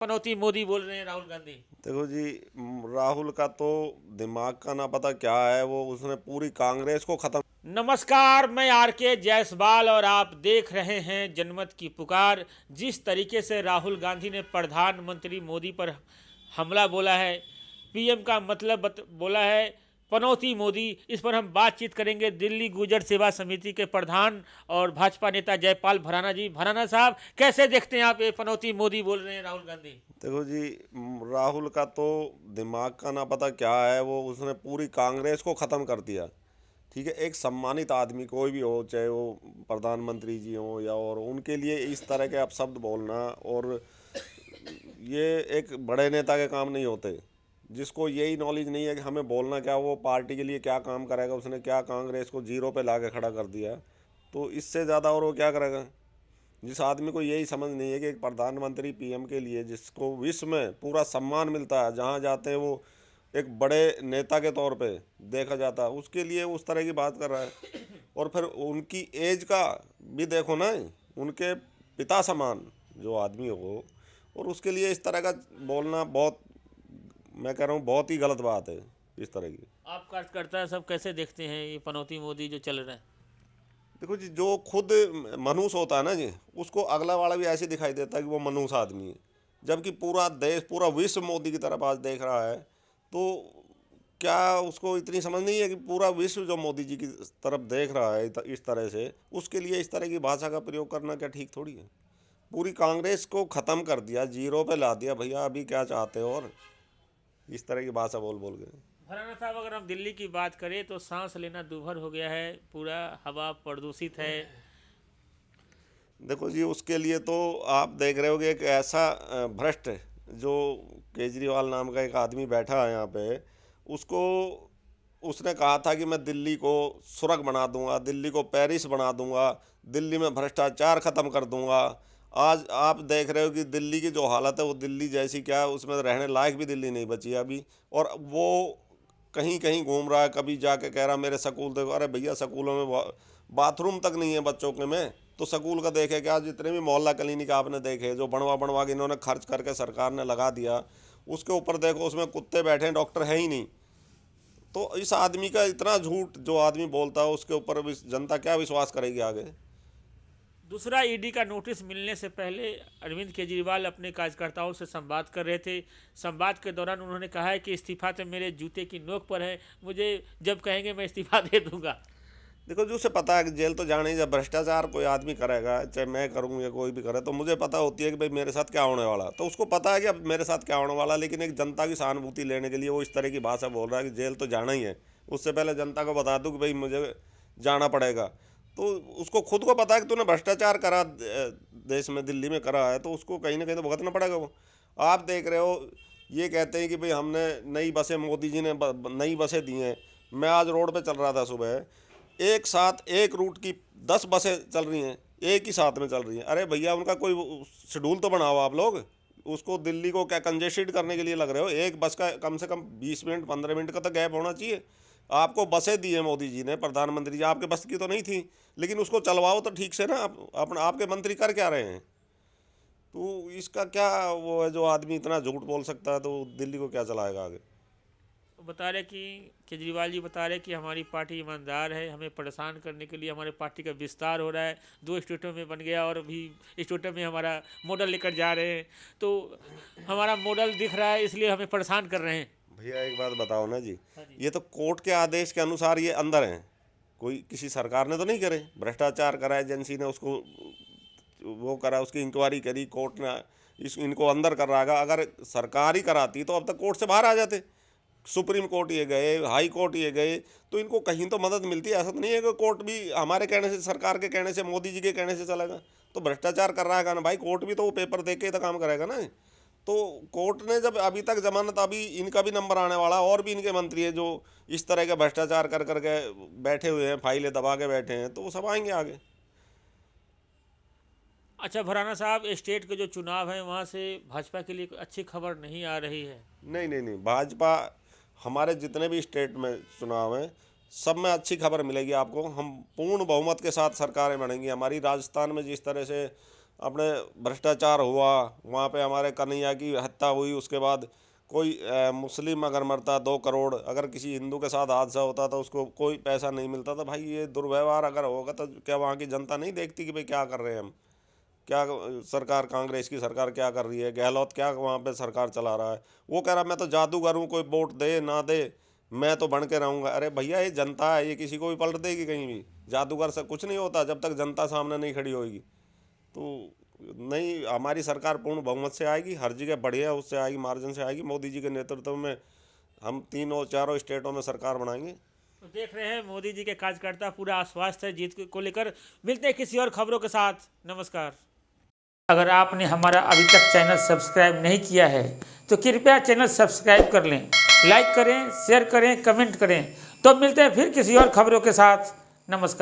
पनौती मोदी बोल रहे हैं राहुल गांधी। देखो जी, राहुल का तो दिमाग का ना पता क्या है। वो उसने पूरी कांग्रेस को खत्म। नमस्कार, मैं आर के जायसवाल और आप देख रहे हैं जनमत की पुकार। जिस तरीके से राहुल गांधी ने प्रधानमंत्री मोदी पर हमला बोला है, पीएम का मतलब बोला है पनौती मोदी, इस पर हम बातचीत करेंगे दिल्ली गुर्जर सेवा समिति के प्रधान और भाजपा नेता जयपाल भराना जी। भराना साहब, कैसे देखते हैं आप ये पनौती मोदी बोल रहे हैं राहुल गांधी? देखो जी, राहुल का तो दिमाग का ना पता क्या है। वो उसने पूरी कांग्रेस को ख़त्म कर दिया। ठीक है, एक सम्मानित आदमी कोई भी हो, चाहे वो प्रधानमंत्री जी हो या और, उनके लिए इस तरह के अपशब्द बोलना, और ये एक बड़े नेता के काम नहीं होते। जिसको यही नॉलेज नहीं है कि हमें बोलना क्या, वो पार्टी के लिए क्या काम करेगा, उसने क्या कांग्रेस को जीरो पे ला के खड़ा कर दिया, तो इससे ज़्यादा और वो क्या करेगा। जिस आदमी को यही समझ नहीं है कि एक प्रधानमंत्री पीएम के लिए, जिसको विश्व में पूरा सम्मान मिलता है, जहाँ जाते हैं वो एक बड़े नेता के तौर पे देखा जाता है, उसके लिए उस तरह की बात कर रहा है। और फिर उनकी एज का भी देखो ना, उनके पिता समान जो आदमी हो, और उसके लिए इस तरह का बोलना बहुत, मैं कह रहा हूँ, बहुत ही गलत बात है इस तरह की। आप कार्यकर्ता सब कैसे देखते हैं ये पनौती मोदी जो चल रहा है? देखो जी, जो खुद मनुष्य होता है ना जी, उसको अगला वाला भी ऐसे दिखाई देता है कि वो मनुष्य आदमी है। जबकि पूरा देश, पूरा विश्व मोदी की तरफ आज देख रहा है, तो क्या उसको इतनी समझ नहीं है कि पूरा विश्व जो मोदी जी की तरफ देख रहा है इस तरह से, उसके लिए इस तरह की भाषा का प्रयोग करना क्या ठीक थोड़ी है। पूरी कांग्रेस को ख़त्म कर दिया, जीरो पे ला दिया। भैया अभी क्या चाहते हो? और इस तरह की भाषा बोल बोल के। भराना साहब, अगर हम दिल्ली की बात करें तो सांस लेना दूभर हो गया है, पूरा हवा प्रदूषित है। देखो जी, उसके लिए तो आप देख रहे हो कि एक ऐसा भ्रष्ट, जो केजरीवाल नाम का एक आदमी बैठा है यहाँ पे, उसको उसने कहा था कि मैं दिल्ली को सुरग बना दूंगा, दिल्ली को पेरिस बना दूंगा, दिल्ली में भ्रष्टाचार ख़त्म कर दूंगा। आज आप देख रहे हो कि दिल्ली की जो हालत है, वो दिल्ली जैसी क्या है, उसमें रहने लायक भी दिल्ली नहीं बची है अभी। और वो कहीं कहीं घूम रहा है, कभी जाके कह रहा मेरे स्कूल देखो। अरे भैया, स्कूलों में बाथरूम तक नहीं है बच्चों के में, तो स्कूल का देखे क्या? जितने भी मोहल्ला क्लिनिक आपने देखे, जो बनवा बनवा के इन्होंने खर्च करके सरकार ने लगा दिया, उसके ऊपर देखो उसमें कुत्ते बैठे हैं, डॉक्टर है ही नहीं। तो इस आदमी का इतना झूठ जो आदमी बोलता है, उसके ऊपर जनता क्या विश्वास करेगी आगे। दूसरा, ईडी का नोटिस मिलने से पहले अरविंद केजरीवाल अपने कार्यकर्ताओं से संवाद कर रहे थे। संवाद के दौरान उन्होंने कहा है कि इस्तीफा तो मेरे जूते की नोक पर है, मुझे जब कहेंगे मैं इस्तीफा दे दूंगा। देखो जी, उसे पता है कि जेल तो जाने ही, जब भ्रष्टाचार कोई आदमी करेगा, चाहे मैं करूँ या कोई भी करे, तो मुझे पता होती है कि भाई मेरे साथ क्या होने वाला। तो उसको पता है कि अब मेरे साथ क्या होने वाला, लेकिन एक जनता की सहानुभूति लेने के लिए वो इस तरह की भाषा बोल रहा है कि जेल तो जाना ही है। उससे पहले जनता को बता दूँ कि भाई मुझे जाना पड़ेगा। तो उसको खुद को पता है कि तूने भ्रष्टाचार करा देश में, दिल्ली में करा है, तो उसको कहीं ना कहीं तो भुगतना पड़ेगा वो। आप देख रहे हो, ये कहते हैं कि भाई हमने नई बसें, मोदी जी ने नई बसें दी हैं। मैं आज रोड पे चल रहा था सुबह, एक साथ एक रूट की 10 बसें चल रही हैं, एक ही साथ में चल रही हैं। अरे भैया, उनका कोई शेड्यूल तो बनाओ आप लोग। उसको दिल्ली को क्या कंजेस्टेड करने के लिए लग रहे हो? एक बस का कम से कम 20 मिनट 15 मिनट का तो गैप होना चाहिए। आपको बसें दी है मोदी जी ने, प्रधानमंत्री जी, आपके बस की तो नहीं थी, लेकिन उसको चलवाओ तो ठीक से ना। आप अपना, आपके मंत्री कर क्या रहे हैं? तो इसका क्या वो है, जो आदमी इतना झूठ बोल सकता है, तो दिल्ली को क्या चलाएगा आगे। बता रहे कि केजरीवाल जी बता रहे कि हमारी पार्टी ईमानदार है, हमें परेशान करने के लिए हमारे पार्टी का विस्तार हो रहा है, 2 स्टेटों में बन गया और अभी स्टेटों में हमारा मॉडल लेकर जा रहे हैं, तो हमारा मॉडल दिख रहा है इसलिए हमें परेशान कर रहे हैं। भैया एक बात बताओ ना जी, हाँ जी। ये तो कोर्ट के आदेश के अनुसार ये अंदर हैं। कोई किसी सरकार ने तो नहीं करे, भ्रष्टाचार करा एजेंसी ने, उसको वो करा, उसकी इंक्वायरी करी कोर्ट ने, इनको अंदर कर रहा है। अगर सरकार ही कराती तो अब तक कोर्ट से बाहर आ जाते। सुप्रीम कोर्ट ये गए, हाई कोर्ट ये गए, तो इनको कहीं तो मदद मिलती है। ऐसा तो नहीं है कि कोर्ट भी हमारे कहने से, सरकार के कहने से, मोदी जी के कहने से चलेगा। तो भ्रष्टाचार कर रहा है ना भाई, कोर्ट भी तो वो पेपर दे के ही तो काम करेगा ना। तो कोर्ट ने जब अभी तक जमानत, अभी इनका भी नंबर आने वाला, और भी इनके मंत्री है जो इस तरह के भ्रष्टाचार कर करके बैठे हुए हैं, फाइलें दबा के बैठे हैं, तो वो सब आएंगे आगे। अच्छा भराना साहब, स्टेट के जो चुनाव हैं वहाँ से भाजपा के लिए कोई अच्छी खबर नहीं आ रही है। नहीं नहीं नहीं, भाजपा, हमारे जितने भी स्टेट में चुनाव हैं, सब में अच्छी खबर मिलेगी आपको। हम पूर्ण बहुमत के साथ सरकारें बनेंगी हमारी। राजस्थान में जिस तरह से अपने भ्रष्टाचार हुआ, वहाँ पे हमारे कन्हैया की हत्या हुई, उसके बाद कोई मुस्लिम अगर मरता 2 करोड़, अगर किसी हिंदू के साथ हादसा होता तो उसको कोई पैसा नहीं मिलता था। भाई ये दुर्व्यवहार अगर होगा तो क्या वहाँ की जनता नहीं देखती कि भाई क्या कर रहे हैं हम, क्या सरकार, कांग्रेस की सरकार क्या कर रही है, गहलोत क्या वहाँ पे सरकार चला रहा है। वो कह रहा मैं तो जादूगर हूँ, कोई वोट दे ना दे मैं तो बन के रहूँगा। अरे भैया ये जनता है, ये किसी को भी पलट देगी कहीं भी। जादूगर से कुछ नहीं होता जब तक जनता सामने नहीं खड़ी होगी। तो नहीं, हमारी सरकार पूर्ण बहुमत से आएगी, हर जगह बढ़िया उससे आएगी, मार्जिन से आएगी। मोदी जी के नेतृत्व में हम 3-4 स्टेटों में सरकार बनाएंगे। तो देख रहे हैं मोदी जी के कार्यकर्ता पूरा आश्वस्त है जीत को लेकर। मिलते हैं किसी और खबरों के साथ। नमस्कार। अगर आपने हमारा अभी तक चैनल सब्सक्राइब नहीं किया है तो कृपया चैनल सब्सक्राइब कर लें, लाइक करें, शेयर करें, कमेंट करें। तो मिलते हैं फिर किसी और खबरों के साथ। नमस्कार।